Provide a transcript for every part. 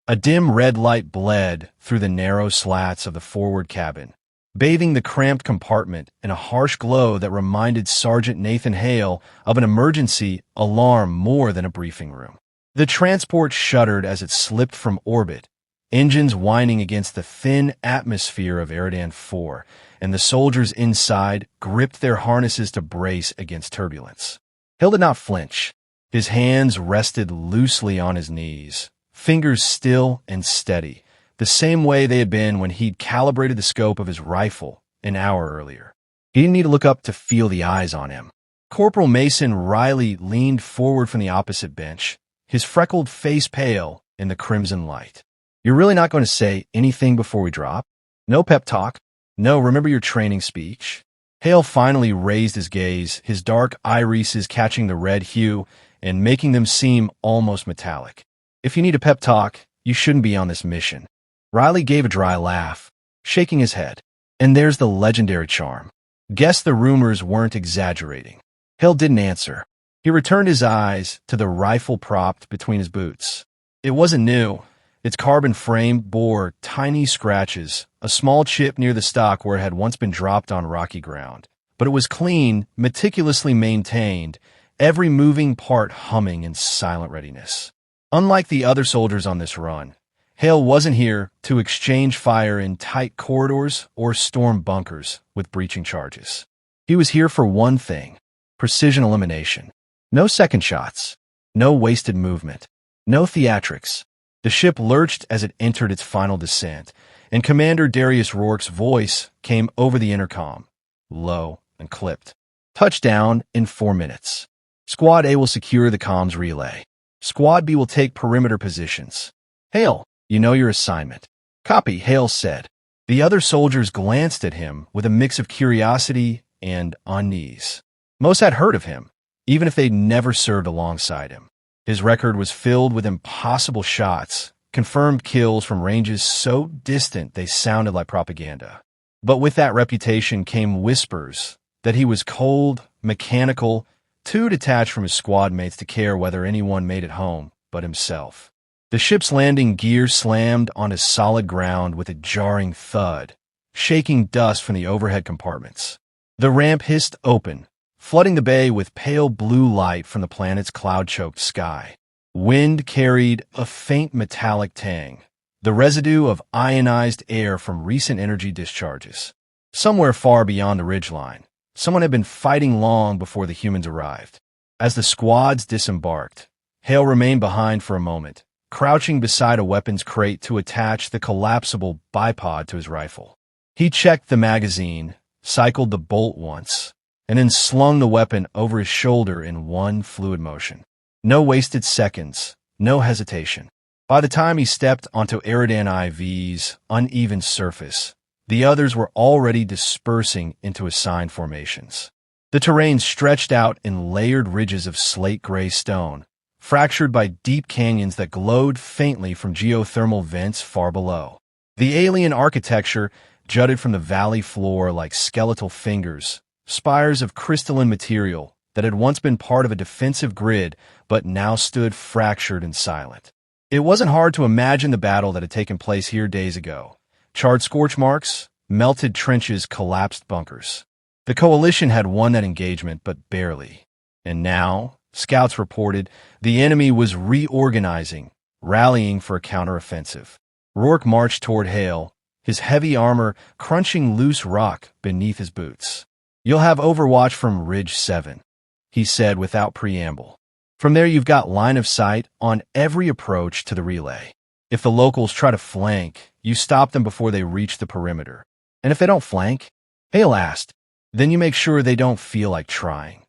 A dim red light bled through the narrow slats of the forward cabin, bathing the cramped compartment in a harsh glow that reminded Sergeant Nathan Hale of an emergency alarm more than a briefing room. The transport shuddered as it slipped from orbit, engines whining against the thin atmosphere of Eridan 4, and the soldiers inside gripped their harnesses to brace against turbulence. Hale did not flinch. His hands rested loosely on his knees, fingers still and steady, the same way they had been when he'd calibrated the scope of his rifle an hour earlier. He didn't need to look up to feel the eyes on him. Corporal Mason Riley leaned forward from the opposite bench, his freckled face pale in the crimson light. "You're really not going to say anything before we drop? No pep talk? No, remember your training speech?" Hale finally raised his gaze, his dark irises catching the red hue and making them seem almost metallic. "If you need a pep talk, you shouldn't be on this mission." Riley gave a dry laugh, shaking his head. "And there's the legendary charm. Guess the rumors weren't exaggerating." Hale didn't answer. He returned his eyes to the rifle propped between his boots. It wasn't new. Its carbon frame bore tiny scratches, a small chip near the stock where it had once been dropped on rocky ground. But it was clean, meticulously maintained, every moving part humming in silent readiness. Unlike the other soldiers on this run, Hale wasn't here to exchange fire in tight corridors or storm bunkers with breaching charges. He was here for one thing: precision elimination. No second shots, no wasted movement, no theatrics. The ship lurched as it entered its final descent, and Commander Darius Rourke's voice came over the intercom, low and clipped. "Touchdown in 4 minutes. Squad A will secure the comms relay. Squad B will take perimeter positions. Hale, you know your assignment." "Copy," Hale said. The other soldiers glanced at him with a mix of curiosity and unease. Most had heard of him, even if they'd never served alongside him. His record was filled with impossible shots, confirmed kills from ranges so distant they sounded like propaganda. But with that reputation came whispers that he was cold, mechanical, too detached from his squad mates to care whether anyone made it home but himself. The ship's landing gear slammed onto solid ground with a jarring thud, shaking dust from the overhead compartments. The ramp hissed open, flooding the bay with pale blue light from the planet's cloud-choked sky. Wind carried a faint metallic tang, the residue of ionized air from recent energy discharges. Somewhere far beyond the ridgeline, someone had been fighting long before the humans arrived. As the squads disembarked, Hale remained behind for a moment, crouching beside a weapons crate to attach the collapsible bipod to his rifle. He checked the magazine, cycled the bolt once, and then slung the weapon over his shoulder in one fluid motion. No wasted seconds, no hesitation. By the time he stepped onto Eridan IV's uneven surface, the others were already dispersing into assigned formations. The terrain stretched out in layered ridges of slate-gray stone, fractured by deep canyons that glowed faintly from geothermal vents far below. The alien architecture jutted from the valley floor like skeletal fingers, spires of crystalline material that had once been part of a defensive grid but now stood fractured and silent. It wasn't hard to imagine the battle that had taken place here days ago. Charred scorch marks, melted trenches, collapsed bunkers. The coalition had won that engagement, but barely. And now, scouts reported, the enemy was reorganizing, rallying for a counteroffensive. Rourke marched toward Hale, his heavy armor crunching loose rock beneath his boots. "You'll have overwatch from Ridge 7, he said without preamble. "From there you've got line of sight on every approach to the relay. If the locals try to flank, you stop them before they reach the perimeter. And if they don't flank," Hale asked, "then you make sure they don't feel like trying."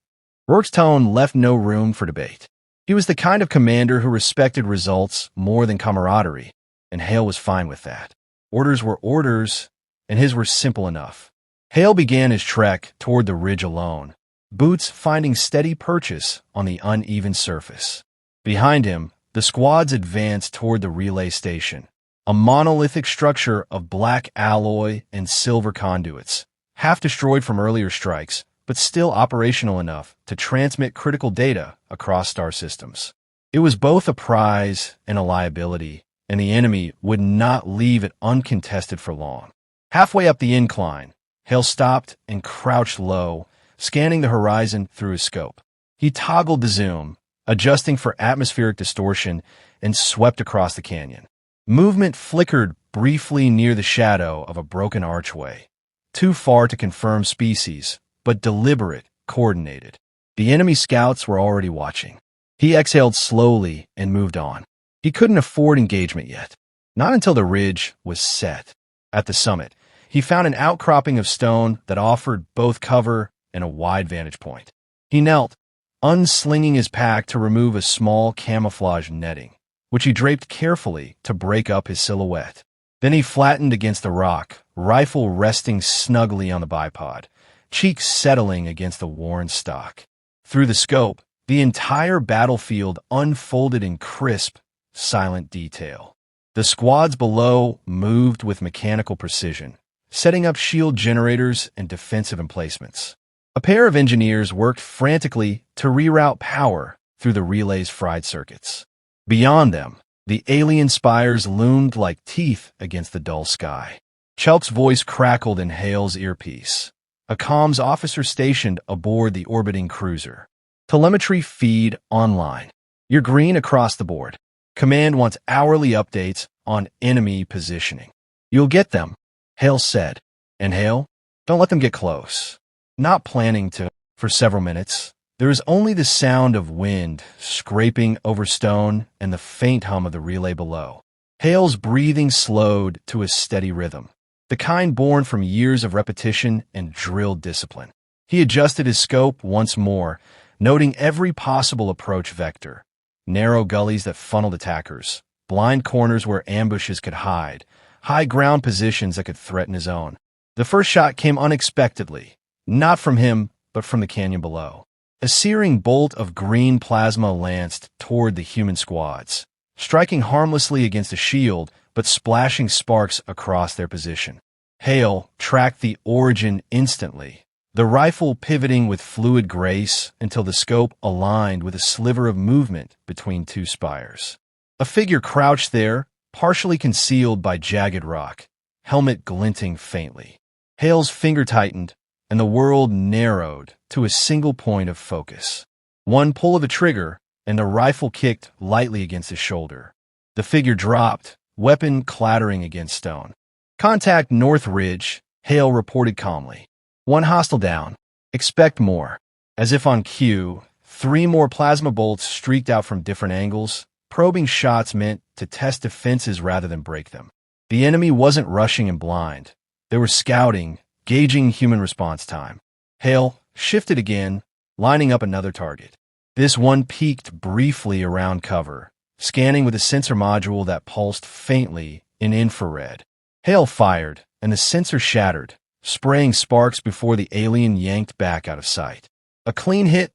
Rourke's tone left no room for debate. He was the kind of commander who respected results more than camaraderie, and Hale was fine with that. Orders were orders, and his were simple enough. Hale began his trek toward the ridge alone, boots finding steady purchase on the uneven surface. Behind him, the squads advanced toward the relay station, a monolithic structure of black alloy and silver conduits, half destroyed from earlier strikes, but still operational enough to transmit critical data across star systems. It was both a prize and a liability, and the enemy would not leave it uncontested for long. Halfway up the incline, Hale stopped and crouched low, scanning the horizon through his scope. He toggled the zoom, adjusting for atmospheric distortion, and swept across the canyon. Movement flickered briefly near the shadow of a broken archway, too far to confirm species, but deliberate, coordinated. The enemy scouts were already watching. He exhaled slowly and moved on. He couldn't afford engagement yet, not until the ridge was set. At the summit, he found an outcropping of stone that offered both cover and a wide vantage point. He knelt, unslinging his pack to remove a small camouflage netting, which he draped carefully to break up his silhouette. Then he flattened against the rock, rifle resting snugly on the bipod, cheeks settling against the worn stock. Through the scope, the entire battlefield unfolded in crisp, silent detail. The squads below moved with mechanical precision, setting up shield generators and defensive emplacements. A pair of engineers worked frantically to reroute power through the relay's fried circuits. Beyond them, the alien spires loomed like teeth against the dull sky. Chelp's voice crackled in Hale's earpiece, a comms officer stationed aboard the orbiting cruiser. Telemetry feed online. You're green across the board. Command wants hourly updates on enemy positioning. You'll get them, Hale said. And Hale, don't let them get close. Not planning to, for several minutes. There is only the sound of wind scraping over stone and the faint hum of the relay below. Hale's breathing slowed to a steady rhythm, the kind born from years of repetition and drilled discipline. He adjusted his scope once more, noting every possible approach vector. Narrow gullies that funneled attackers, blind corners where ambushes could hide, high ground positions that could threaten his own. The first shot came unexpectedly, not from him, but from the canyon below. A searing bolt of green plasma lanced toward the human squads, striking harmlessly against a shield, but splashing sparks across their position. Hale tracked the origin instantly, the rifle pivoting with fluid grace until the scope aligned with a sliver of movement between two spires. A figure crouched there, partially concealed by jagged rock, helmet glinting faintly. Hale's finger tightened, and the world narrowed to a single point of focus. One pull of a trigger, and the rifle kicked lightly against his shoulder. The figure dropped, weapon clattering against stone. Contact North Ridge, Hale reported calmly. One hostile down. Expect more. As if on cue, 3 more plasma bolts streaked out from different angles, probing shots meant to test defenses rather than break them. The enemy wasn't rushing in blind. They were scouting, gauging human response time. Hale shifted again, lining up another target. This one peeked briefly around cover, scanning with a sensor module that pulsed faintly in infrared. Hale fired, and the sensor shattered, spraying sparks before the alien yanked back out of sight. A clean hit,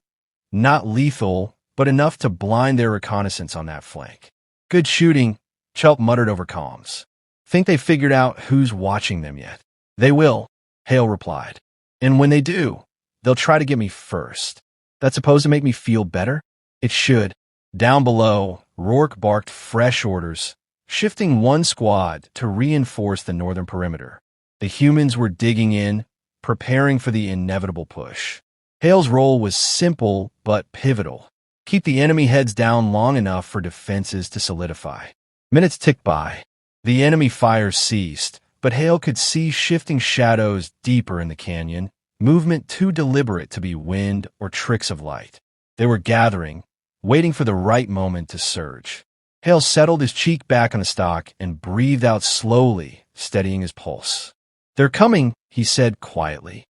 not lethal, but enough to blind their reconnaissance on that flank. Good shooting, Chelp muttered over comms. Think they figured out who's watching them yet? They will, Hale replied. And when they do, they'll try to get me first. That's supposed to make me feel better? It should. Down below, Rourke barked fresh orders, shifting one squad to reinforce the northern perimeter. The humans were digging in, preparing for the inevitable push. Hale's role was simple but pivotal. Keep the enemy heads down long enough for defenses to solidify. Minutes ticked by. The enemy fire ceased, but Hale could see shifting shadows deeper in the canyon, movement too deliberate to be wind or tricks of light. They were gathering, waiting for the right moment to surge. Hale settled his cheek back on the stock and breathed out slowly, steadying his pulse. They're coming, he said quietly.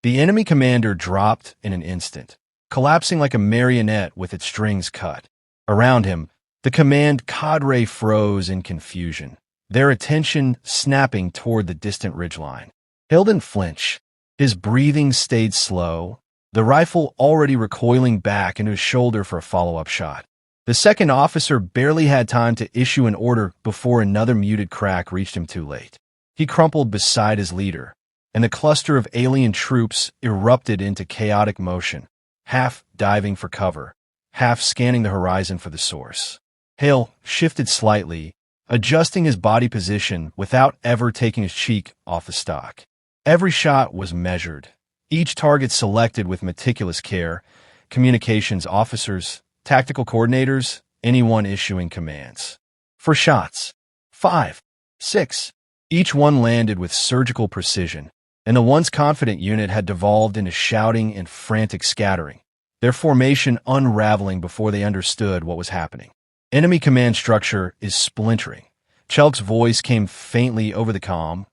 The enemy commander dropped in an instant, collapsing like a marionette with its strings cut. Around him, the command cadre froze in confusion, their attention snapping toward the distant ridgeline. Hale didn't flinch. His breathing stayed slow, the rifle already recoiling back into his shoulder for a follow-up shot. The second officer barely had time to issue an order before another muted crack reached him too late. He crumpled beside his leader, and the cluster of alien troops erupted into chaotic motion, half diving for cover, half scanning the horizon for the source. Hale shifted slightly, adjusting his body position without ever taking his cheek off the stock. Every shot was measured, each target selected with meticulous care. Communications officers, tactical coordinators, anyone issuing commands. For shots, 5, 6. Each one landed with surgical precision, and the once confident unit had devolved into shouting and frantic scattering, their formation unraveling before they understood what was happening. Enemy command structure is splintering. Chelk's voice came faintly over the comm.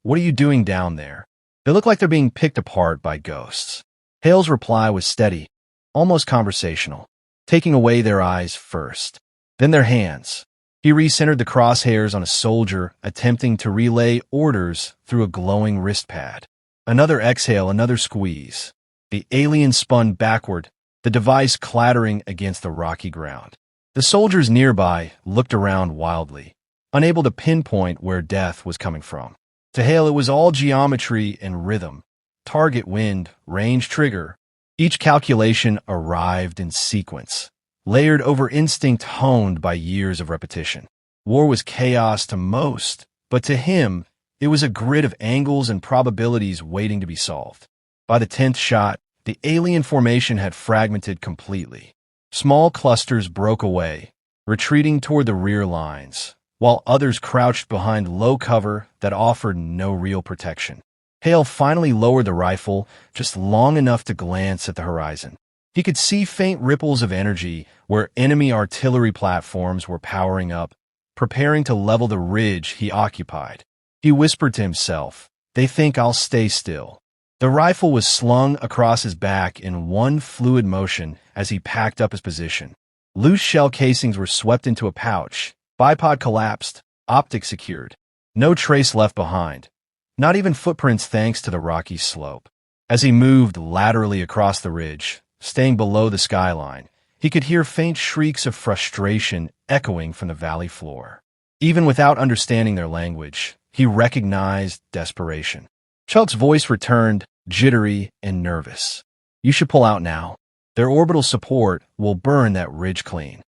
What are you doing down there? They look like they're being picked apart by ghosts. Hale's reply was steady, almost conversational, taking away their eyes first, then their hands. He recentered the crosshairs on a soldier, attempting to relay orders through a glowing wrist pad. Another exhale, another squeeze. The alien spun backward, the device clattering against the rocky ground. The soldiers nearby looked around wildly, unable to pinpoint where death was coming from. To Hale, it was all geometry and rhythm. Target, wind, range, trigger. Each calculation arrived in sequence, layered over instinct honed by years of repetition. War was chaos to most, but to him, it was a grid of angles and probabilities waiting to be solved. By the 10th shot, the alien formation had fragmented completely. Small clusters broke away, retreating toward the rear lines, while others crouched behind low cover that offered no real protection. Hale finally lowered the rifle just long enough to glance at the horizon. He could see faint ripples of energy where enemy artillery platforms were powering up, preparing to level the ridge he occupied. He whispered to himself, "They think I'll stay still." The rifle was slung across his back in one fluid motion as he packed up his position. Loose shell casings were swept into a pouch, bipod collapsed, optics secured. No trace left behind. Not even footprints thanks to the rocky slope. As he moved laterally across the ridge, staying below the skyline, he could hear faint shrieks of frustration echoing from the valley floor. Even without understanding their language, he recognized desperation. Chelk's voice returned, jittery and nervous. "You should pull out now. Their orbital support will burn that ridge clean."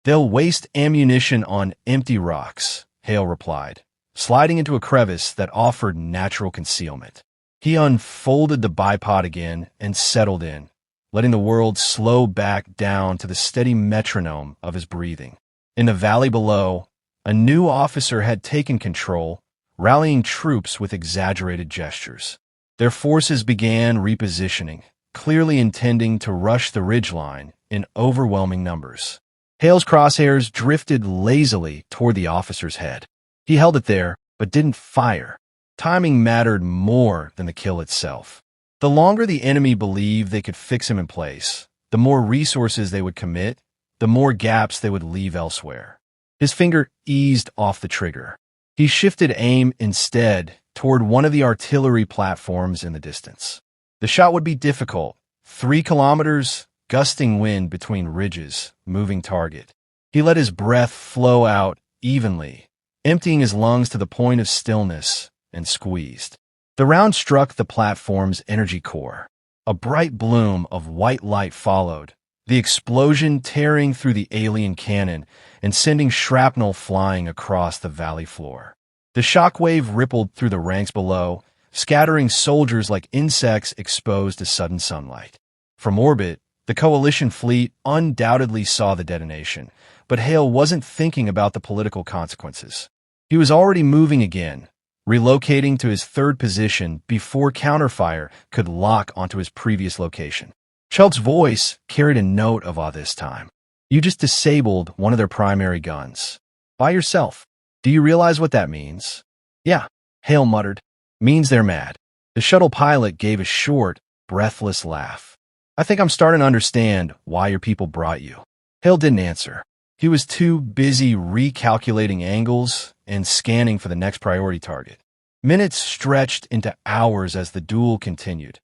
"They'll waste ammunition on empty rocks," Hale replied, sliding into a crevice that offered natural concealment. He unfolded the bipod again and settled in, letting the world slow back down to the steady metronome of his breathing. In the valley below, a new officer had taken control, rallying troops with exaggerated gestures. Their forces began repositioning, clearly intending to rush the ridgeline in overwhelming numbers. Hale's crosshairs drifted lazily toward the officer's head. He held it there, but didn't fire. Timing mattered more than the kill itself. The longer the enemy believed they could fix him in place, the more resources they would commit, the more gaps they would leave elsewhere. His finger eased off the trigger. He shifted aim instead toward one of the artillery platforms in the distance. The shot would be difficult. 3 kilometers, gusting wind between ridges, moving target. He let his breath flow out evenly, emptying his lungs to the point of stillness, and squeezed. The round struck the platform's energy core. A bright bloom of white light followed, the explosion tearing through the alien cannon and sending shrapnel flying across the valley floor. The shockwave rippled through the ranks below, scattering soldiers like insects exposed to sudden sunlight. From orbit, the coalition fleet undoubtedly saw the detonation, but Hale wasn't thinking about the political consequences. He was already moving again, relocating to his third position before counterfire could lock onto his previous location. Chelk's voice carried a note of awe this time. "You just disabled one of their primary guns. By yourself. Do you realize what that means?" "Yeah," Hale muttered. "Means they're mad." The shuttle pilot gave a short, breathless laugh. "I think I'm starting to understand why your people brought you." Hale didn't answer. He was too busy recalculating angles and scanning for the next priority target. Minutes stretched into hours as the duel continued.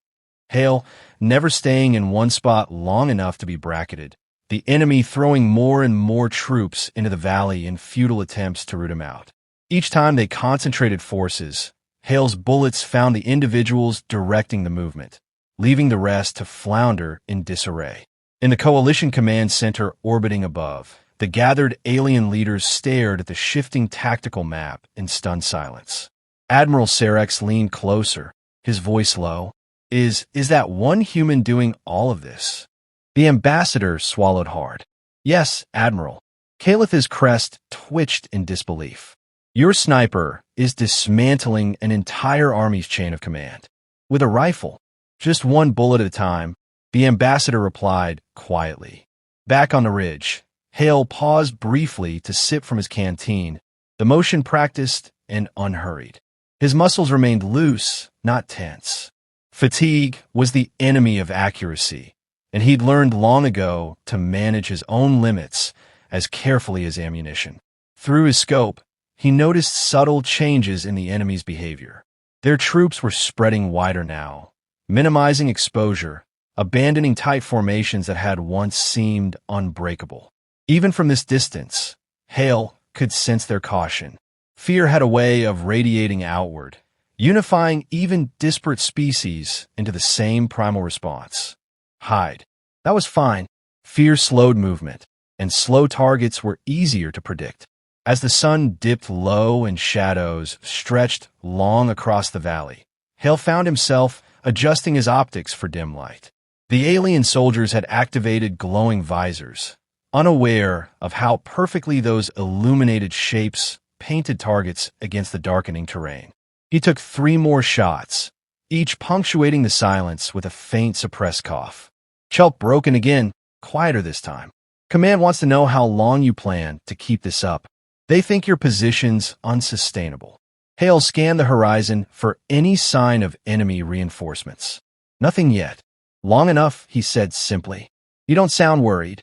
Hale never staying in one spot long enough to be bracketed, the enemy throwing more and more troops into the valley in futile attempts to root him out. Each time they concentrated forces, Hale's bullets found the individuals directing the movement, leaving the rest to flounder in disarray. In the coalition command center orbiting above, The gathered alien leaders stared at the shifting tactical map in stunned silence. Admiral Sarex leaned closer, his voice low. Is that one human doing all of this? The ambassador swallowed hard. Yes, Admiral. Calith's crest twitched in disbelief. Your sniper is dismantling an entire army's chain of command. With a rifle. Just one bullet at a time, the ambassador replied quietly. Back on the ridge, Hale paused briefly to sip from his canteen, the motion practiced and unhurried. His muscles remained loose, not tense. Fatigue was the enemy of accuracy, and he'd learned long ago to manage his own limits as carefully as ammunition. Through his scope, he noticed subtle changes in the enemy's behavior. Their troops were spreading wider now, minimizing exposure, abandoning tight formations that had once seemed unbreakable. Even from this distance, Hale could sense their caution. Fear had a way of radiating outward, unifying even disparate species into the same primal response. Hide. That was fine. Fear slowed movement, and slow targets were easier to predict. As the sun dipped low and shadows stretched long across the valley, Hale found himself adjusting his optics for dim light. The alien soldiers had activated glowing visors, unaware of how perfectly those illuminated shapes painted targets against the darkening terrain. He took 3 more shots, each punctuating the silence with a faint suppressed cough. Chelp broken again, quieter this time. Command wants to know how long you plan to keep this up. They think your position's unsustainable. Hale scanned the horizon for any sign of enemy reinforcements. Nothing yet. Long enough, he said simply. You don't sound worried.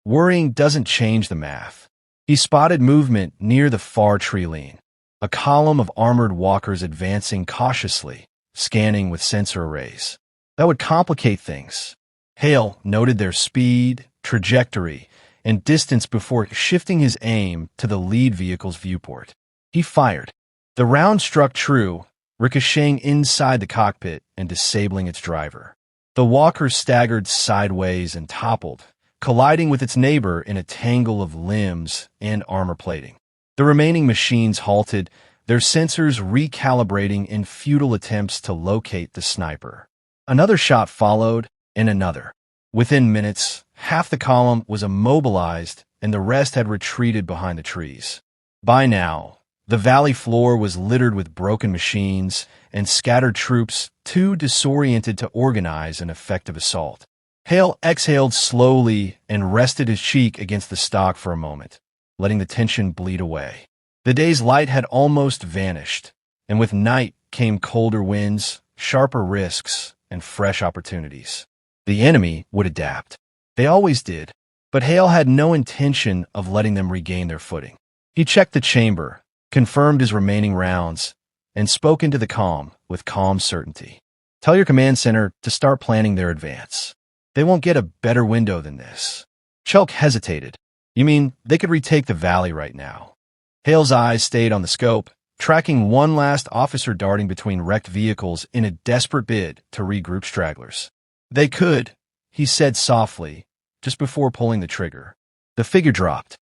Worrying doesn't change the math. He spotted movement near the far tree line. A column of armored walkers advancing cautiously, scanning with sensor arrays. That would complicate things. Hale noted their speed, trajectory, and distance before shifting his aim to the lead vehicle's viewport. He fired. The round struck true, ricocheting inside the cockpit and disabling its driver. The walker staggered sideways and toppled, colliding with its neighbor in a tangle of limbs and armor plating. The remaining machines halted, their sensors recalibrating in futile attempts to locate the sniper. Another shot followed, and another. Within minutes, half the column was immobilized, and the rest had retreated behind the trees. By now, the valley floor was littered with broken machines and scattered troops too disoriented to organize an effective assault. Hale exhaled slowly and rested his cheek against the stock for a moment, letting the tension bleed away. The day's light had almost vanished, and with night came colder winds, sharper risks, and fresh opportunities. The enemy would adapt. They always did, but Hale had no intention of letting them regain their footing. He checked the chamber, confirmed his remaining rounds, and spoke into the comm with calm certainty. Tell your command center to start planning their advance. They won't get a better window than this. Chelk hesitated. You mean they could retake the valley right now? Hale's eyes stayed on the scope, tracking one last officer darting between wrecked vehicles in a desperate bid to regroup stragglers. They could, he said softly, just before pulling the trigger. The figure dropped.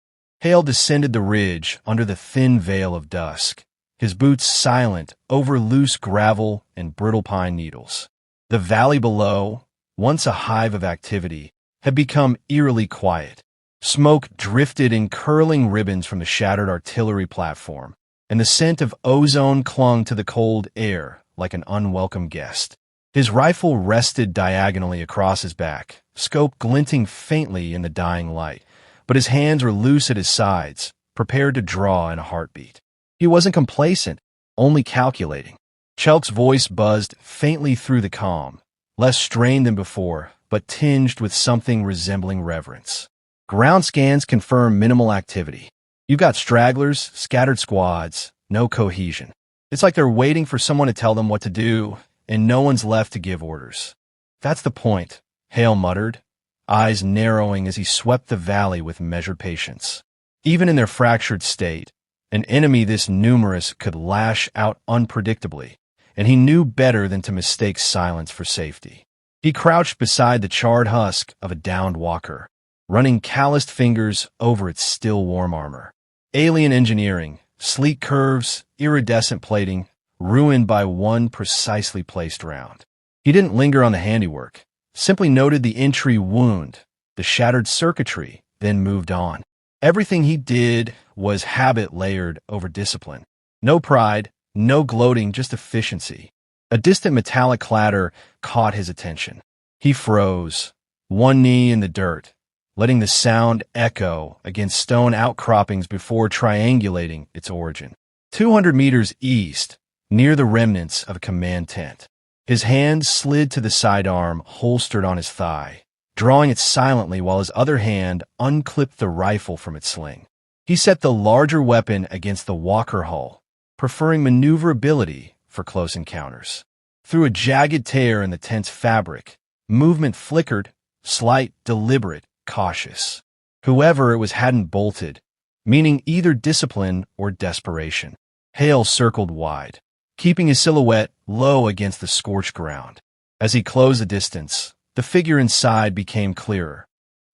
Hale descended the ridge under the thin veil of dusk, his boots silent over loose gravel and brittle pine needles. The valley below, once a hive of activity, had become eerily quiet. Smoke drifted in curling ribbons from the shattered artillery platform, and the scent of ozone clung to the cold air like an unwelcome guest. His rifle rested diagonally across his back, scope glinting faintly in the dying light, but his hands were loose at his sides, prepared to draw in a heartbeat. He wasn't complacent, only calculating. Chelk's voice buzzed faintly through the comm, less strained than before, but tinged with something resembling reverence. Ground scans confirm minimal activity. You've got stragglers, scattered squads, no cohesion. It's like they're waiting for someone to tell them what to do, and no one's left to give orders. That's the point, Hale muttered, eyes narrowing as he swept the valley with measured patience. Even in their fractured state, an enemy this numerous could lash out unpredictably, and he knew better than to mistake silence for safety. He crouched beside the charred husk of a downed walker, running calloused fingers over its still warm armor. Alien engineering, sleek curves, iridescent plating, ruined by one precisely placed round. He didn't linger on the handiwork, simply noted the entry wound, the shattered circuitry, then moved on. Everything he did was habit layered over discipline. No pride, no gloating, just efficiency. A distant metallic clatter caught his attention. He froze, one knee in the dirt, letting the sound echo against stone outcroppings before triangulating its origin. 200 meters east, near the remnants of a command tent. His hand slid to the sidearm holstered on his thigh, drawing it silently while his other hand unclipped the rifle from its sling. He set the larger weapon against the walker hull, preferring maneuverability for close encounters. Through a jagged tear in the tent's fabric, movement flickered, slight, deliberate, cautious. Whoever it was hadn't bolted, meaning either discipline or desperation. Hale circled wide, keeping his silhouette low against the scorched ground. As he closed the distance, the figure inside became clearer.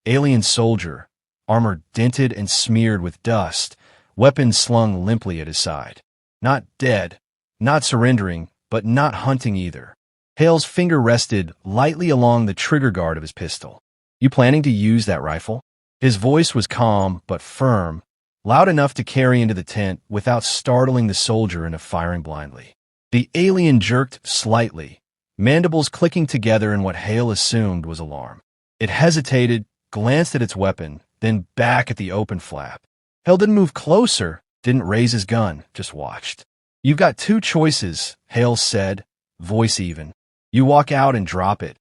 Alien soldier, armor dented and smeared with dust, weapon slung limply at his side. Not dead, not surrendering, but not hunting either. Hale's finger rested lightly along the trigger guard of his pistol. "You planning to use that rifle?" His voice was calm but firm, loud enough to carry into the tent without startling the soldier into firing blindly. The alien jerked slightly, mandibles clicking together in what Hale assumed was alarm. It hesitated, glanced at its weapon, then back at the open flap. Hale didn't move closer, didn't raise his gun, just watched. "You've got two choices," Hale said, voice even. "You walk out and drop it,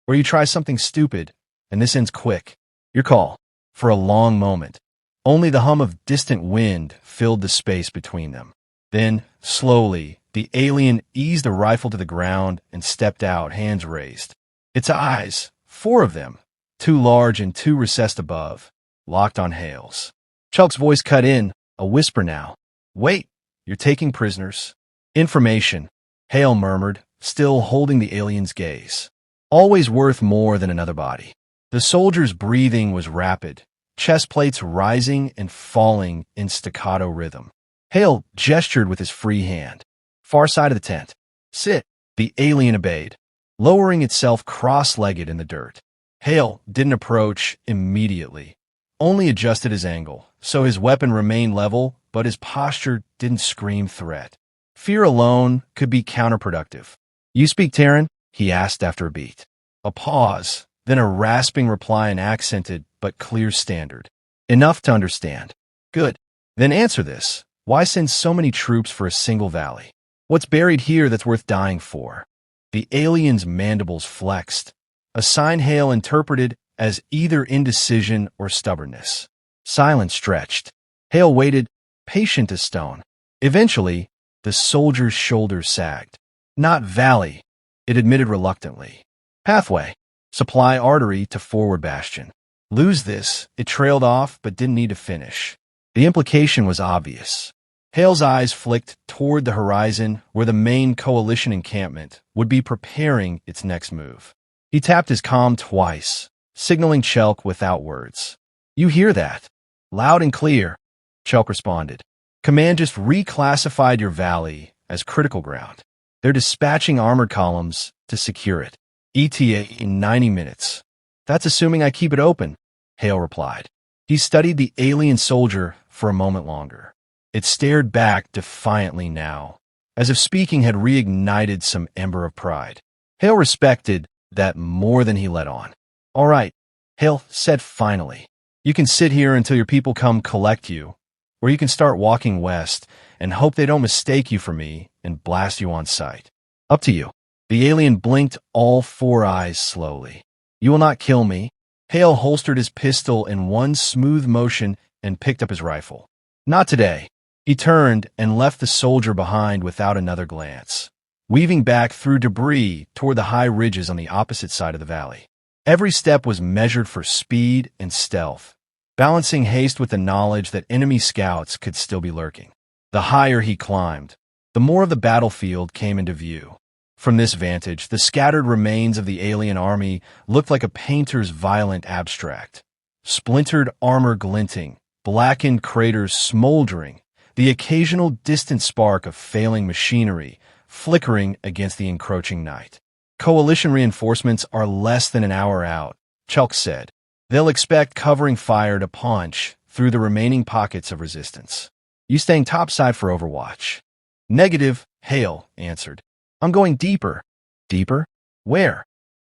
or you try something stupid, and this ends quick. Your call." For a long moment, only the hum of distant wind filled the space between them. Then, slowly, the alien eased the rifle to the ground and stepped out, hands raised. Its eyes, 4 of them, 2 large and 2 recessed above, locked on Hale's. Chuck's voice cut in, a whisper now. "Wait, you're taking prisoners." "Information," Hale murmured, still holding the alien's gaze. "Always worth more than another body." The soldier's breathing was rapid, chest plates rising and falling in staccato rhythm. Hale gestured with his free hand. "Far side of the tent. Sit." The alien obeyed, lowering itself cross-legged in the dirt. Hale didn't approach immediately, only adjusted his angle, so his weapon remained level, but his posture didn't scream threat. Fear alone could be counterproductive. "You speak Terran?" he asked after a beat. A pause, then a rasping reply in accented but clear standard. "Enough to understand." "Good. Then answer this. Why send so many troops for a single valley? What's buried here that's worth dying for?" The alien's mandibles flexed, a sign Hale interpreted as either indecision or stubbornness. Silence stretched. Hale waited, patient as stone. Eventually, the soldier's shoulders sagged. "Not valley," it admitted reluctantly. "Pathway. Supply artery to forward bastion." "Lose this," it trailed off but didn't need to finish. The implication was obvious. Hale's eyes flicked toward the horizon where the main coalition encampment would be preparing its next move. He tapped his comm twice, signaling Chelk without words. "You hear that?" "Loud and clear," Chelk responded. "Command just reclassified your valley as critical ground. They're dispatching armored columns to secure it. ETA in 90 minutes. "That's assuming I keep it open," Hale replied. He studied the alien soldier for a moment longer. It stared back defiantly now, as if speaking had reignited some ember of pride. Hale respected that more than he let on. "All right," Hale said finally. "You can sit here until your people come collect you, or you can start walking west and hope they don't mistake you for me and blast you on sight. Up to you." The alien blinked all 4 eyes slowly. "You will not kill me." Hale holstered his pistol in one smooth motion and picked up his rifle. "Not today." He turned and left the soldier behind without another glance, weaving back through debris toward the high ridges on the opposite side of the valley. Every step was measured for speed and stealth, balancing haste with the knowledge that enemy scouts could still be lurking. The higher he climbed, the more of the battlefield came into view. From this vantage, the scattered remains of the alien army looked like a painter's violent abstract. splintered armor glinting, blackened craters smoldering, the occasional distant spark of failing machinery flickering against the encroaching night. Coalition reinforcements are less than an hour out, Chalk said. They'll expect covering fire to punch through the remaining pockets of resistance. You staying topside for Overwatch? Negative, Hale answered. I'm going deeper. Deeper? Where?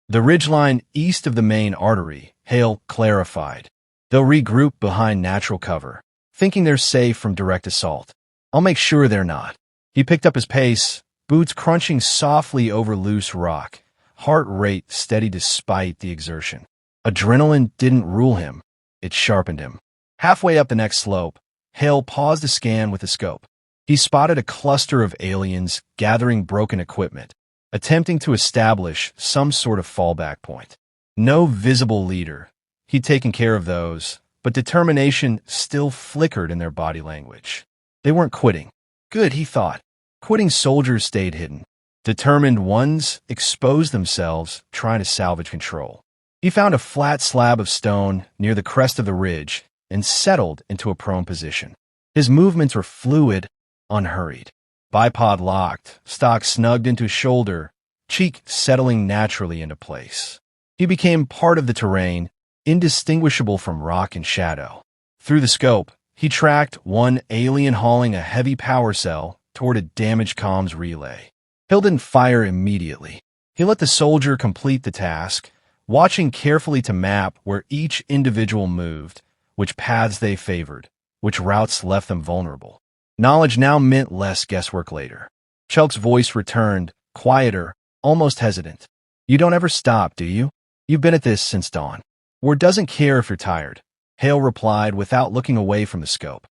The ridgeline east of the main artery, Hale clarified. They'll regroup behind natural cover, thinking they're safe from direct assault. I'll make sure they're not. He picked up his pace, boots crunching softly over loose rock, heart rate steady despite the exertion. Adrenaline didn't rule him. It sharpened him. Halfway up the next slope, Hale paused to scan with the scope. He spotted a cluster of aliens gathering broken equipment, attempting to establish some sort of fallback point. No visible leader. He'd taken care of those, but determination still flickered in their body language. They weren't quitting. Good, he thought. Quitting soldiers stayed hidden. Determined ones exposed themselves, trying to salvage control. He found a flat slab of stone near the crest of the ridge and settled into a prone position. His movements were fluid, unhurried. Bipod locked, stock snugged into his shoulder, cheek settling naturally into place. He became part of the terrain, indistinguishable from rock and shadow. Through the scope, he tracked one alien hauling a heavy power cell toward a damaged comms relay. Hill didn't fire immediately. He let the soldier complete the task, watching carefully to map where each individual moved, which paths they favored, which routes left them vulnerable. Knowledge now meant less guesswork later. Chalk's voice returned, quieter, almost hesitant. You don't ever stop, do you? You've been at this since dawn. Ward doesn't care if you're tired, Hale replied without looking away from the scope.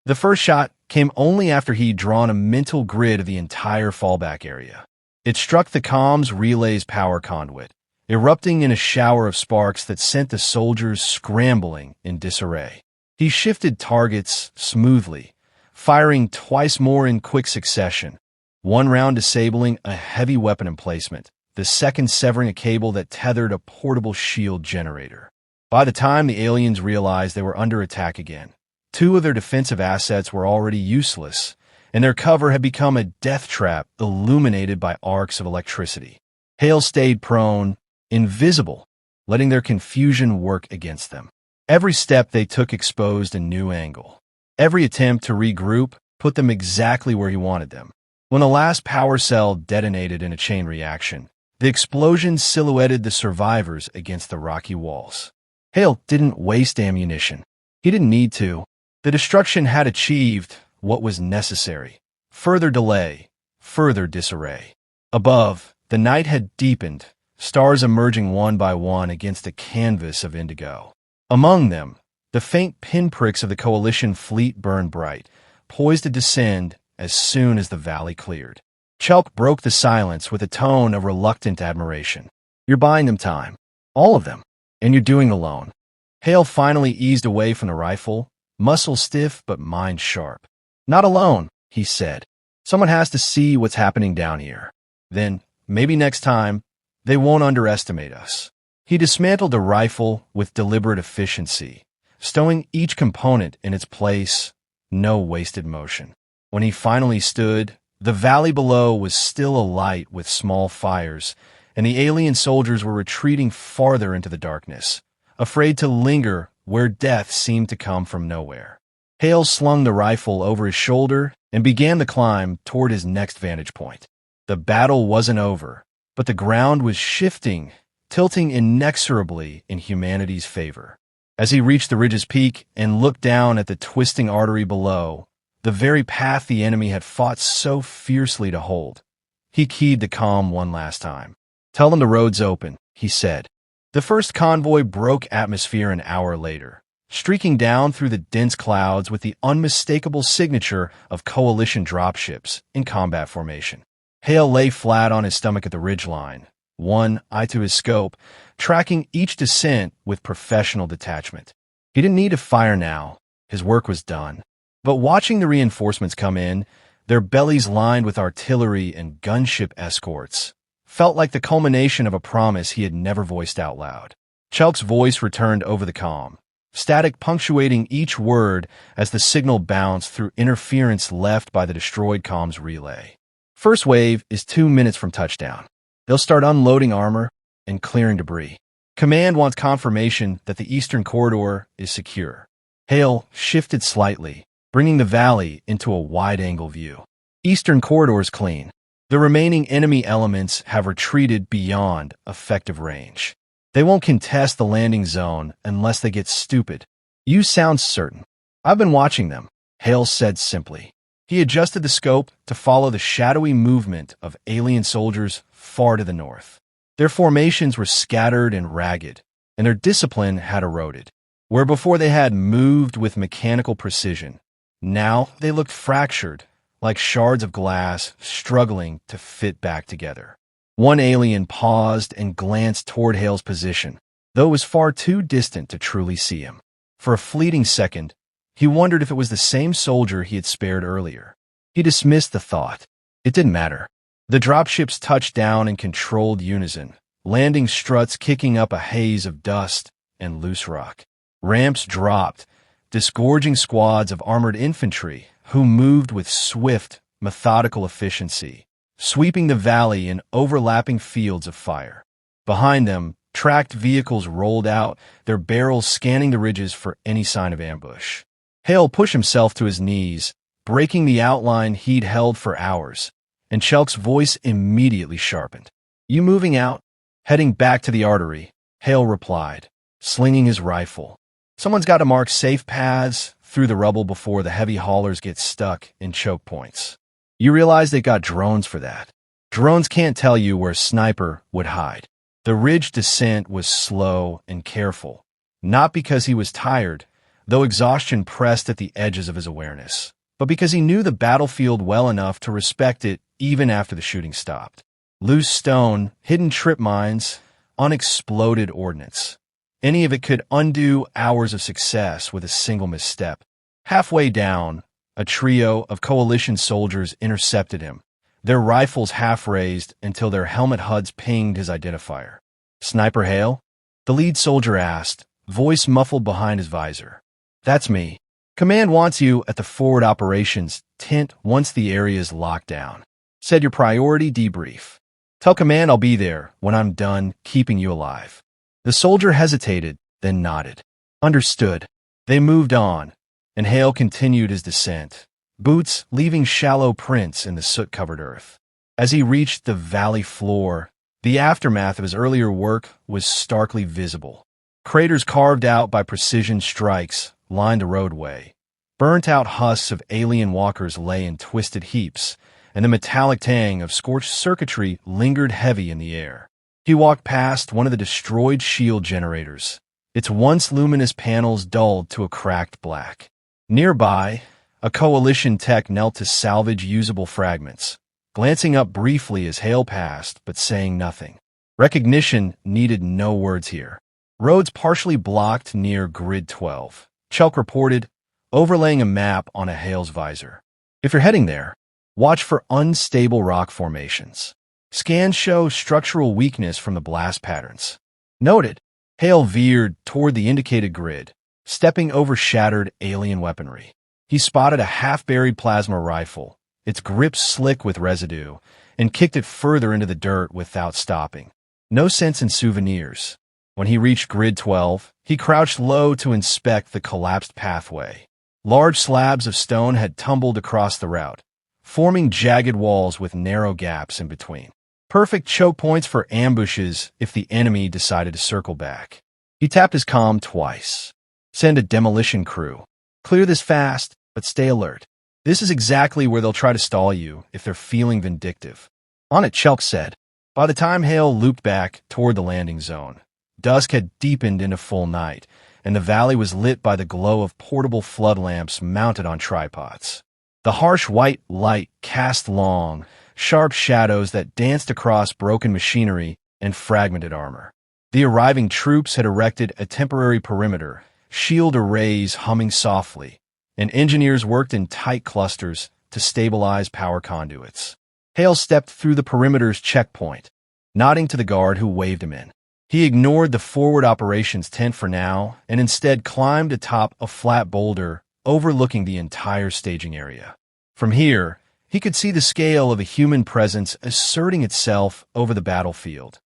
The first shot came only after he'd drawn a mental grid of the entire fallback area. It struck the comms relay's power conduit, erupting in a shower of sparks that sent the soldiers scrambling in disarray. He shifted targets smoothly, firing twice more in quick succession, one round disabling a heavy weapon emplacement, the second severing a cable that tethered a portable shield generator. By the time the aliens realized they were under attack again, two of their defensive assets were already useless, and their cover had become a death trap illuminated by arcs of electricity. Hale stayed prone, invisible, letting their confusion work against them. Every step they took exposed a new angle. Every attempt to regroup put them exactly where he wanted them. When the last power cell detonated in a chain reaction, the explosion silhouetted the survivors against the rocky walls. Hale didn't waste ammunition. He didn't need to. The destruction had achieved what was necessary. Further delay, further disarray. Above, the night had deepened, stars emerging one by one against a canvas of indigo. Among them, the faint pinpricks of the coalition fleet burned bright, poised to descend as soon as the valley cleared. Chalk broke the silence with a tone of reluctant admiration. You're buying them time. All of them. And you're doing it alone. Hale finally eased away from the rifle, muscle stiff but mind sharp. Not alone, he said. Someone has to see what's happening down here. Then, maybe next time, they won't underestimate us. He dismantled the rifle with deliberate efficiency, stowing each component in its place, no wasted motion. When he finally stood, the valley below was still alight with small fires, and the alien soldiers were retreating farther into the darkness, afraid to linger where death seemed to come from nowhere. Hale slung the rifle over his shoulder and began the climb toward his next vantage point. The battle wasn't over, but the ground was shifting, tilting inexorably in humanity's favor. As he reached the ridge's peak and looked down at the twisting artery below, the very path the enemy had fought so fiercely to hold, he keyed the comm one last time. Tell them the road's open, he said. The first convoy broke atmosphere an hour later, streaking down through the dense clouds with the unmistakable signature of coalition dropships in combat formation. Hale lay flat on his stomach at the ridgeline, one eye to his scope, tracking each descent with professional detachment. He didn't need to fire now. His work was done. But watching the reinforcements come in, their bellies lined with artillery and gunship escorts, felt like the culmination of a promise he had never voiced out loud. Chalk's voice returned over the comm. static punctuating each word as the signal bounced through interference left by the destroyed comms relay. First wave is 2 minutes from touchdown. They'll start unloading armor and clearing debris. Command wants confirmation that the eastern corridor is secure. Hale shifted slightly, bringing the valley into a wide-angle view. Eastern corridor's clean. The remaining enemy elements have retreated beyond effective range. They won't contest the landing zone unless they get stupid. You sound certain. I've been watching them, Hale said simply. He adjusted the scope to follow the shadowy movement of alien soldiers far to the north. Their formations were scattered and ragged, and their discipline had eroded. Where before they had moved with mechanical precision, now they looked fractured, like shards of glass struggling to fit back together. One alien paused and glanced toward Hale's position, though it was far too distant to truly see him. For a fleeting second, he wondered if it was the same soldier he had spared earlier. He dismissed the thought. It didn't matter. The dropships touched down in controlled unison, landing struts kicking up a haze of dust and loose rock. Ramps dropped, disgorging squads of armored infantry who moved with swift, methodical efficiency, sweeping the valley in overlapping fields of fire. Behind them, tracked vehicles rolled out, their barrels scanning the ridges for any sign of ambush. Hale pushed himself to his knees, breaking the outline he'd held for hours, and Chelk's voice immediately sharpened. "You moving out?" "Heading back to the artery," Hale replied, slinging his rifle. "Someone's got to mark safe paths through the rubble before the heavy haulers get stuck in choke points. You realize they got drones for that. Drones can't tell you where a sniper would hide." The ridge descent was slow and careful, not because he was tired, though exhaustion pressed at the edges of his awareness, but because he knew the battlefield well enough to respect it even after the shooting stopped. Loose stone, hidden trip mines, unexploded ordnance. Any of it could undo hours of success with a single misstep. Halfway down, a trio of coalition soldiers intercepted him, their rifles half-raised until their helmet HUDs pinged his identifier. "Sniper Hale?" the lead soldier asked, voice muffled behind his visor. "That's me. Command wants you at the forward operations tent once the area is locked down. Said your priority debrief. Tell Command I'll be there when I'm done keeping you alive." The soldier hesitated, then nodded. Understood. They moved on, and Hale continued his descent, boots leaving shallow prints in the soot-covered earth. As he reached the valley floor, the aftermath of his earlier work was starkly visible. Craters carved out by precision strikes lined the roadway. Burnt-out husks of alien walkers lay in twisted heaps, and the metallic tang of scorched circuitry lingered heavy in the air. He walked past one of the destroyed shield generators, its once luminous panels dulled to a cracked black. Nearby, a coalition tech knelt to salvage usable fragments, glancing up briefly as Hale passed, but saying nothing. Recognition needed no words here. Roads partially blocked near Grid 12. Chelk reported, overlaying a map on a Hale's visor. "If you're heading there, watch for unstable rock formations. Scans show structural weakness from the blast patterns." Noted, Hale veered toward the indicated grid, stepping over shattered alien weaponry. He spotted a half-buried plasma rifle, its grip slick with residue, and kicked it further into the dirt without stopping. No sense in souvenirs. When he reached Grid 12, he crouched low to inspect the collapsed pathway. Large slabs of stone had tumbled across the route, forming jagged walls with narrow gaps in between. Perfect choke points for ambushes if the enemy decided to circle back. He tapped his comm twice. "Send a demolition crew. Clear this fast, but stay alert. This is exactly where they'll try to stall you if they're feeling vindictive." On it, Chelk said. By the time Hale looped back toward the landing zone, dusk had deepened into full night, and the valley was lit by the glow of portable flood lamps mounted on tripods. The harsh white light cast long, sharp shadows that danced across broken machinery and fragmented armor. The arriving troops had erected a temporary perimeter, shield arrays humming softly, and engineers worked in tight clusters to stabilize power conduits. Hale stepped through the perimeter's checkpoint, nodding to the guard who waved him in. He ignored the forward operations tent for now and instead climbed atop a flat boulder overlooking the entire staging area. From here, he could see the scale of a human presence asserting itself over the battlefield.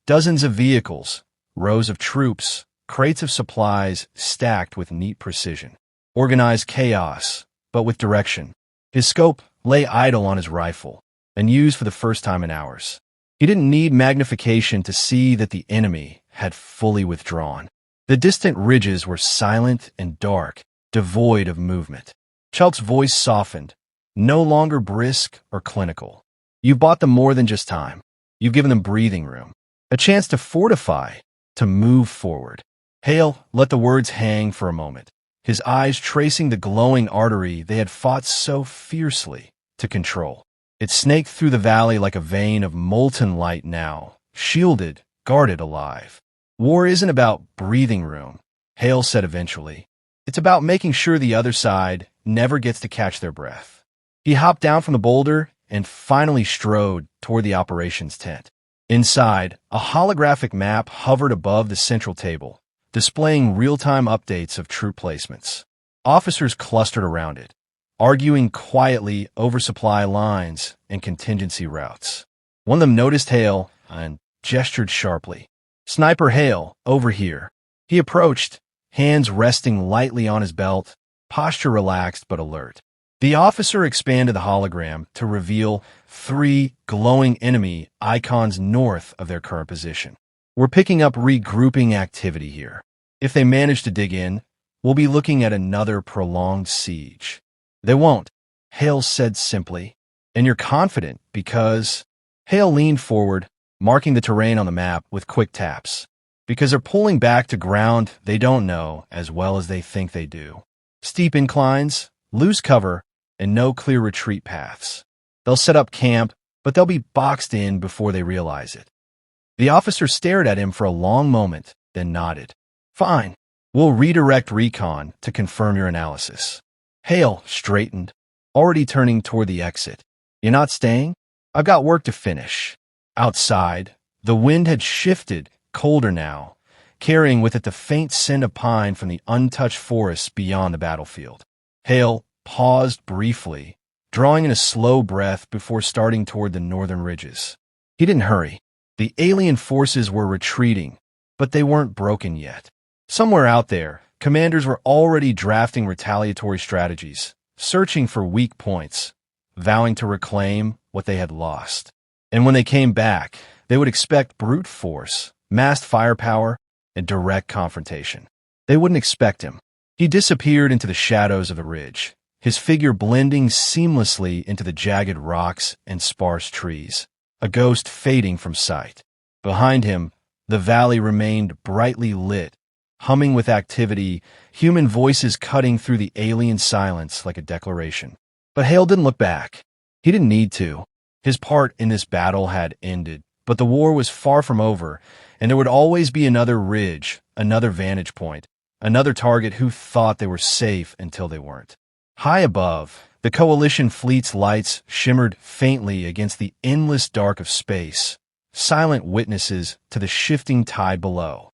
Dozens of vehicles, rows of troops, crates of supplies stacked with neat precision. Organized chaos, but with direction. His scope lay idle on his rifle, and used for the first time in hours. He didn't need magnification to see that the enemy had fully withdrawn. The distant ridges were silent and dark, devoid of movement. Chalk's voice softened, no longer brisk or clinical. You've bought them more than just time. You've given them breathing room, a chance to fortify, to move forward. Hale let the words hang for a moment, his eyes tracing the glowing artery they had fought so fiercely to control. It snaked through the valley like a vein of molten light now, shielded, guarded alive. War isn't about breathing room, Hale said eventually. It's about making sure the other side never gets to catch their breath. He hopped down from the boulder and finally strode toward the operations tent. Inside, a holographic map hovered above the central table, displaying real-time updates of troop placements. Officers clustered around it, arguing quietly over supply lines and contingency routes. One of them noticed Hale and gestured sharply. "Sniper Hale, over here." He approached, hands resting lightly on his belt, posture relaxed but alert. The officer expanded the hologram to reveal 3 glowing enemy icons north of their current position. "We're picking up regrouping activity here. If they manage to dig in, we'll be looking at another prolonged siege." "They won't," Hale said simply. "And you're confident because—" Hale leaned forward, marking the terrain on the map with quick taps. "Because they're pulling back to ground they don't know as well as they think they do. Steep inclines, loose cover, and no clear retreat paths. They'll set up camp, but they'll be boxed in before they realize it." The officer stared at him for a long moment, then nodded. "Fine. We'll redirect recon to confirm your analysis." Hale straightened, already turning toward the exit. "You're not staying? I've got work to finish." Outside, the wind had shifted, colder now, carrying with it the faint scent of pine from the untouched forests beyond the battlefield. Hale paused briefly, drawing in a slow breath before starting toward the northern ridges. He didn't hurry. The alien forces were retreating, but they weren't broken yet. Somewhere out there, commanders were already drafting retaliatory strategies, searching for weak points, vowing to reclaim what they had lost. And when they came back, they would expect brute force, massed firepower, and direct confrontation. They wouldn't expect him. He disappeared into the shadows of the ridge, his figure blending seamlessly into the jagged rocks and sparse trees, a ghost fading from sight. Behind him, the valley remained brightly lit, humming with activity, human voices cutting through the alien silence like a declaration. But Hale didn't look back. He didn't need to. His part in this battle had ended, but the war was far from over, and there would always be another ridge, another vantage point, another target who thought they were safe until they weren't. High above, the coalition fleet's lights shimmered faintly against the endless dark of space, silent witnesses to the shifting tide below.